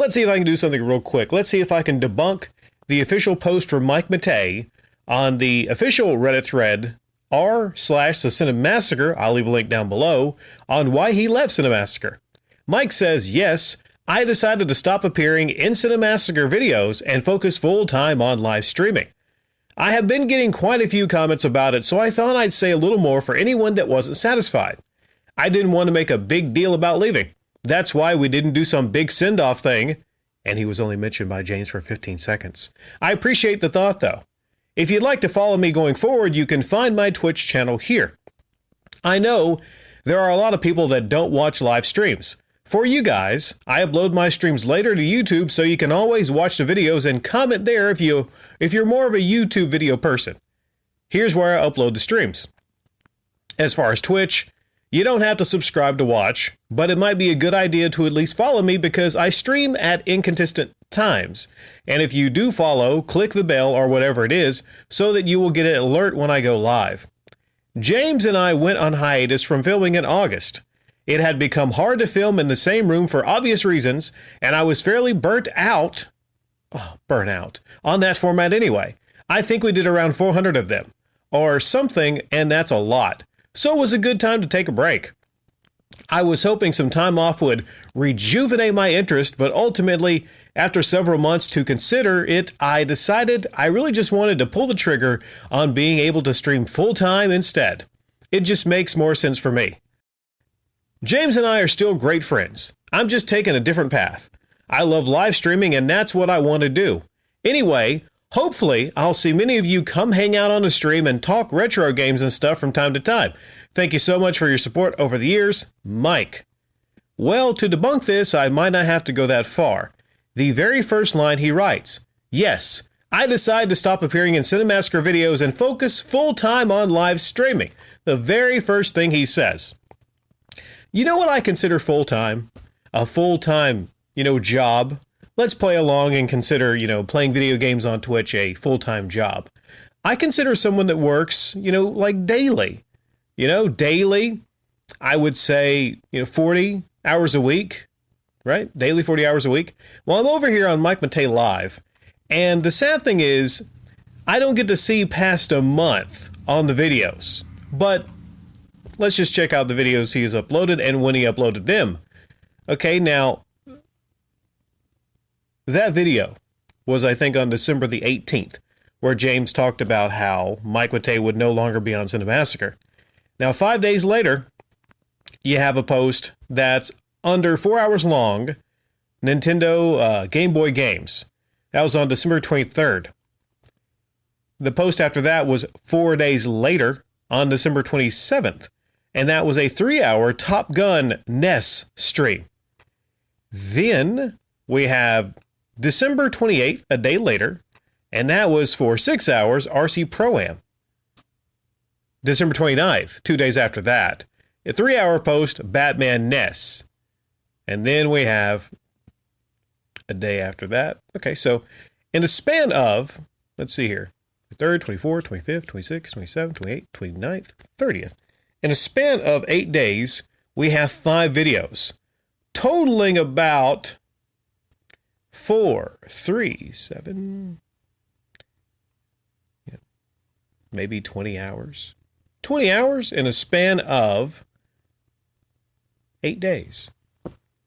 let's see if I can do something real quick. Let's see if I can debunk the official post from Mike Matei on the official Reddit thread r/the Cinemassacre, I'll leave a link down below, on why he left Cinemassacre. Mike says, yes, I decided to stop appearing in Cinemassacre videos and focus full-time on live streaming. I have been getting quite a few comments about it, so I thought I'd say a little more for anyone that wasn't satisfied. I didn't want to make a big deal about leaving. That's why we didn't do some big send-off thing, and he was only mentioned by James for 15 seconds. I appreciate the thought, though. If you'd like to follow me going forward, you can find my Twitch channel here. I know there are a lot of people that don't watch live streams. For you guys, I upload my streams later to YouTube, so you can always watch the videos and comment there if you're more of a YouTube video person. Here's where I upload the streams. As far as Twitch, you don't have to subscribe to watch, but it might be a good idea to at least follow me because I stream at inconsistent times. And if you do follow, click the bell or whatever it is so that you will get an alert when I go live. James and I went on hiatus from filming in August. It had become hard to film in the same room for obvious reasons, and I was fairly burnt out on that format anyway. I think we did around 400 of them, or something, and that's a lot. So it was a good time to take a break. I was hoping some time off would rejuvenate my interest, but ultimately, after several months to consider it, I decided I really just wanted to pull the trigger on being able to stream full-time instead. It just makes more sense for me. James and I are still great friends. I'm just taking a different path. I love live streaming, and that's what I want to do. Anyway, hopefully, I'll see many of you come hang out on the stream and talk retro games and stuff from time to time. Thank you so much for your support over the years, Mike. Well, to debunk this, I might not have to go that far. The very first line he writes, yes, I decided to stop appearing in Cinemassacre videos and focus full-time on live streaming. The very first thing he says. You know what I consider full-time? A full-time, job. Let's play along and consider, playing video games on Twitch a full-time job. I consider someone that works, like daily. Daily, I would say, 40 hours a week, right? Daily 40 hours a week. Well, I'm over here on Mike Matei Live, and the sad thing is, I don't get to see past a month on the videos, but let's just check out the videos he has uploaded and when he uploaded them. Okay, now, that video was, I think, on December the 18th, where James talked about how Mike Matei would no longer be on Cinemassacre. Now, 5 days later, you have a post that's under 4 hours long, Nintendo Game Boy games. That was on December 23rd. The post after that was 4 days later, on December 27th, and that was a 3-hour Top Gun NES stream. Then we have December 28th, a day later, and that was for 6 hours RC Pro-Am. December 29th, 2 days after that, a 3-hour post Batman NES. And then we have a day after that. Okay, so in a span of, let's see here, 3rd, 24th, 25th, 26th, 27th, 28th, 29th, 30th. In a span of 8 days, we have 5 videos, totaling about 4, 3, 7, maybe 20 hours. 20 hours in a span of 8 days.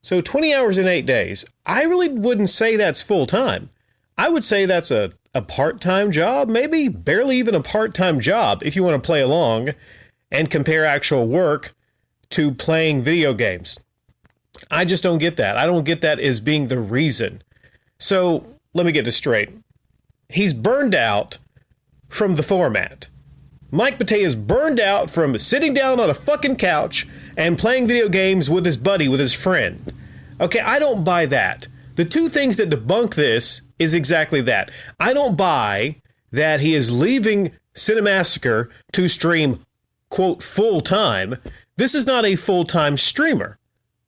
So 20 hours in 8 days, I really wouldn't say that's full time. I would say that's a part-time job, maybe barely even a part-time job if you want to play along and compare actual work to playing video games. I just don't get that. I don't get that as being the reason. So let me get this straight. He's burned out from the format. Mike Matei is burned out from sitting down on a fucking couch and playing video games with his buddy, with his friend. Okay, I don't buy that. The two things that debunk this is exactly that. I don't buy that he is leaving Cinemassacre to stream, quote, full-time. This is not a full-time streamer.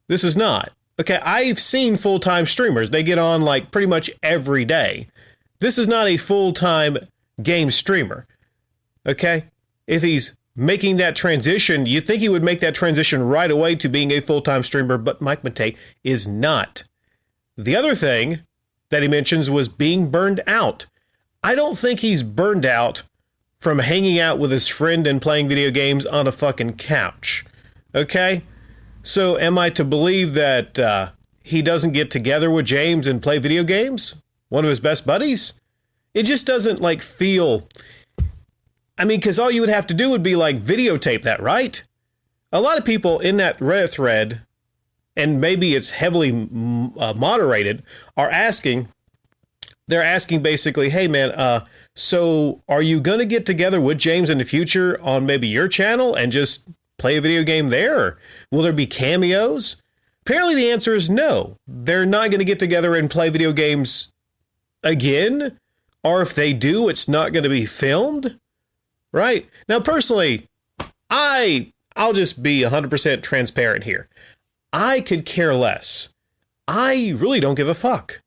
This is not. Okay, I've seen full-time streamers. They get on like pretty much every day. This is not a full-time game streamer. Okay? If he's making that transition, you'd think he would make that transition right away to being a full-time streamer, but Mike Matei is not. The other thing that he mentions was being burned out. I don't think he's burned out from hanging out with his friend and playing video games on a fucking couch. Okay? So am I to believe that he doesn't get together with James and play video games? One of his best buddies? It just doesn't like feel... I mean, because all you would have to do would be like videotape that, right? A lot of people in that Reddit thread, and maybe it's heavily moderated, are asking... They're asking basically, hey man, so are you going to get together with James in the future on maybe your channel and just play a video game there? Or will there be cameos? Apparently the answer is no. They're not going to get together and play video games again. Or if they do, it's not going to be filmed. Right? Now, personally, I'll just be 100% transparent here. I could care less. I really don't give a fuck.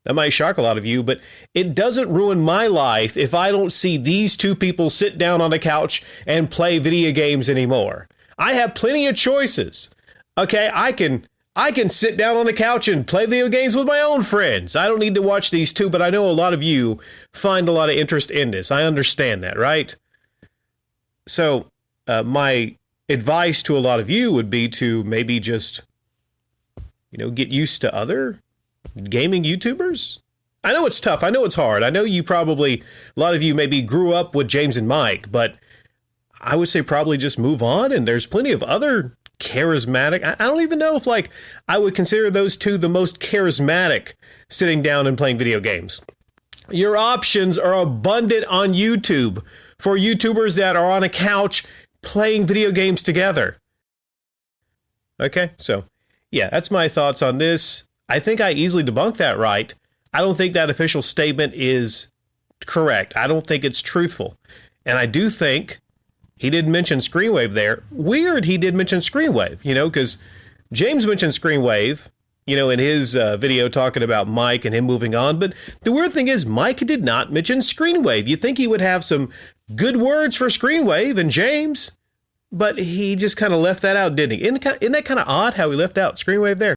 That might shock a lot of you, but it doesn't ruin my life if I don't see these two people sit down on the couch and play video games anymore. I have plenty of choices. Okay, I can sit down on the couch and play video games with my own friends. I don't need to watch these two, but I know a lot of you find a lot of interest in this. I understand that, right? So my advice to a lot of you would be to maybe just, get used to other gaming YouTubers. I know it's tough. I know it's hard. I know a lot of you maybe grew up with James and Mike, but I would say probably just move on. And there's plenty of other charismatic. I don't even know if I would consider those two the most charismatic sitting down and playing video games. Your options are abundant on YouTube for YouTubers that are on a couch playing video games together. Okay, so yeah, that's my thoughts on this. I think I easily debunked that right. I don't think that official statement is correct. I don't think it's truthful. And I do think he did mention Screenwave there. Weird he did mention Screenwave, because James mentioned Screenwave, in his video talking about Mike and him moving on. But the weird thing is Mike did not mention Screenwave. You'd think he would have some good words for Screenwave and James, but he just kind of left that out, didn't he? Isn't that kind of odd how he left out Screenwave there?